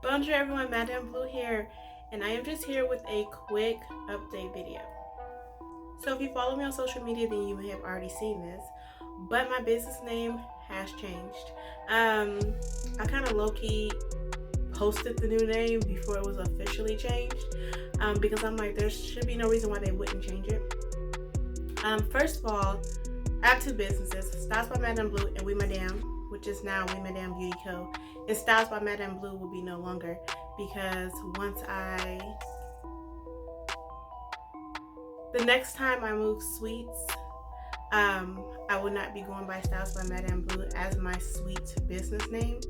Bonjour everyone, Madame Blue here, and I am just here with a quick update video. So if you follow me on social media, then you may have already seen this, but my business name has changed. I kind of low-key posted the new name before it was officially changed, because I'm like, there should be no reason why they wouldn't change it. First of all, I have two businesses, Styles by Madame Blue and We Madame, which is now We Madame Beauty Co. And Styles by Madame Blue will be no longer, because the next time I move sweets, I will not be going by Styles by Madame Blue as my sweet business name.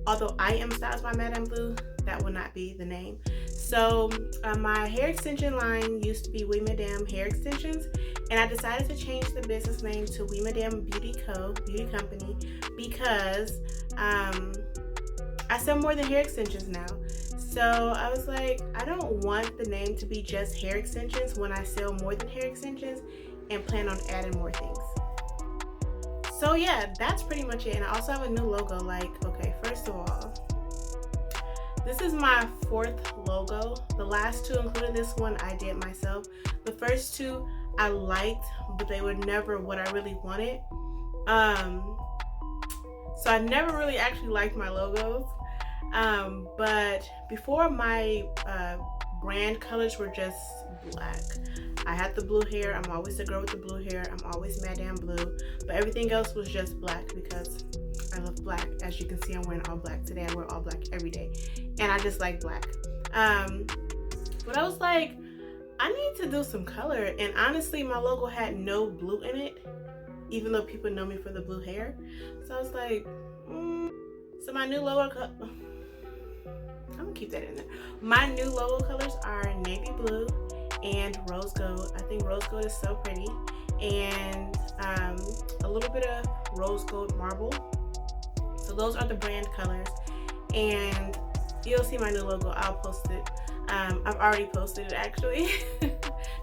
Although I am Styles by Madame Blue, that will not be the name. So my hair extension line used to be We Madame Hair Extensions, and I decided to change the business name to We Madame Beauty Co. Beauty Company, because I sell more than hair extensions now. So I was like, I don't want the name to be just hair extensions when I sell more than hair extensions and plan on adding more things. So yeah, that's pretty much it. And I also have a new logo. Like, okay, first of all, this is my fourth logo. The last two, including this one, I did myself. The first two I liked, but they were never what I really wanted. So I never really actually liked my logos. But before, my brand colors were just black. I had the blue hair. I'm always the girl with the blue hair. I'm always Madame Blue. But everything else was just black because I love black. As you can see, I'm wearing all black today. I wear all black every day. And I just like black. But I was like, I need to do some color. And honestly, my logo had no blue in it, even though people know me for the blue hair. So I was like, So my new logo, I'm gonna keep that in there. My new logo colors are navy blue and rose gold. I think rose gold is so pretty. And a little bit of rose gold marble. So those are the brand colors. And you'll see my new logo. I'll post it. I've already posted it actually.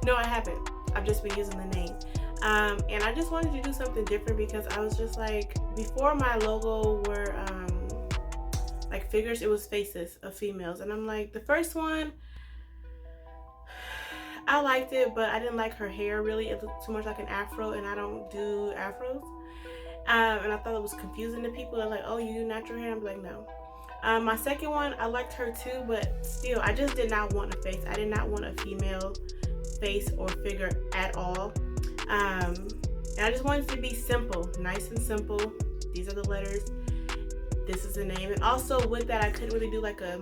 No, I haven't. I've just been using the name. And I just wanted to do something different because I was just like, before my logo were like figures, it was faces of females. And I'm like, the first one, I liked it, but I didn't like her hair really. It looked too much like an afro, and I don't do afros. And I thought it was confusing to people. They're like, oh, you do natural hair? I'm like, no. My second one, I liked her too, but still, I just did not want a face. I did not want a female face or figure at all. And I just wanted it to be simple, nice and simple. These are the letters. This is the name. And also with that, I couldn't really do like a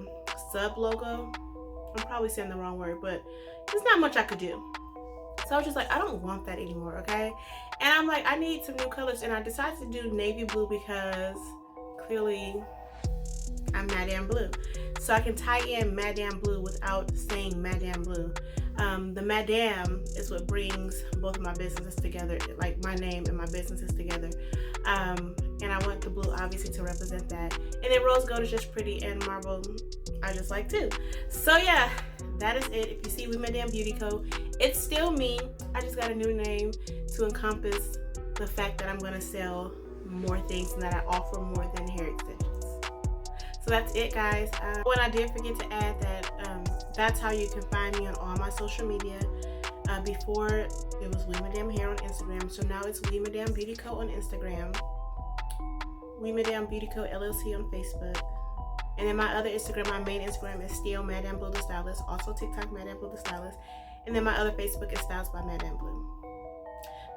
sub logo. I'm probably saying the wrong word, but there's not much I could do. So I was just like, I don't want that anymore, okay? And I'm like, I need some new colors. And I decided to do navy blue because clearly I'm Madame Blue. So I can tie in Madame Blue without saying Madame Blue. The Madame is what brings both of my businesses together, like my name and my businesses together. And I want the blue obviously to represent that. And then rose gold is just pretty, and marble I just like too. So yeah, that is it. If you see We Madame Beauty Co., it's still me. I just got a new name to encompass the fact that I'm going to sell more things and that I offer more than hair extensions. So that's it, guys. When I did forget to add that that's how you can find me on all my social media. Before it was We Madame Hair on Instagram, so now it's We Madame Beauty Co. on Instagram, We Madame Beauty Co. LLC on Facebook, and then my other Instagram, my main Instagram is still Madame Blue the Stylist, also TikTok Madame Blue the Stylist, and then my other Facebook is Styles by Madame Blue.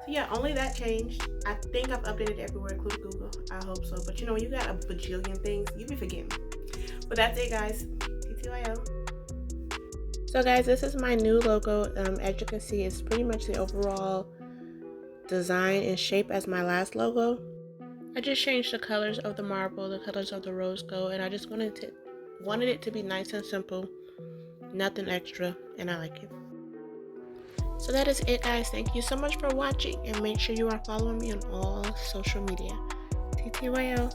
So yeah, only that changed. I think I've updated everywhere, including Google. I hope so. But you know, when you got a bajillion things, you be forgetting. But that's it, guys. TTYL. So guys, this is my new logo. As you can see, it's pretty much the overall design and shape as my last logo. I just changed the colors of the marble, the colors of the rose gold, and I just wanted it to be nice and simple, nothing extra, and I like it. So that is it, guys. Thank you so much for watching, and make sure you are following me on all social media. TTYL.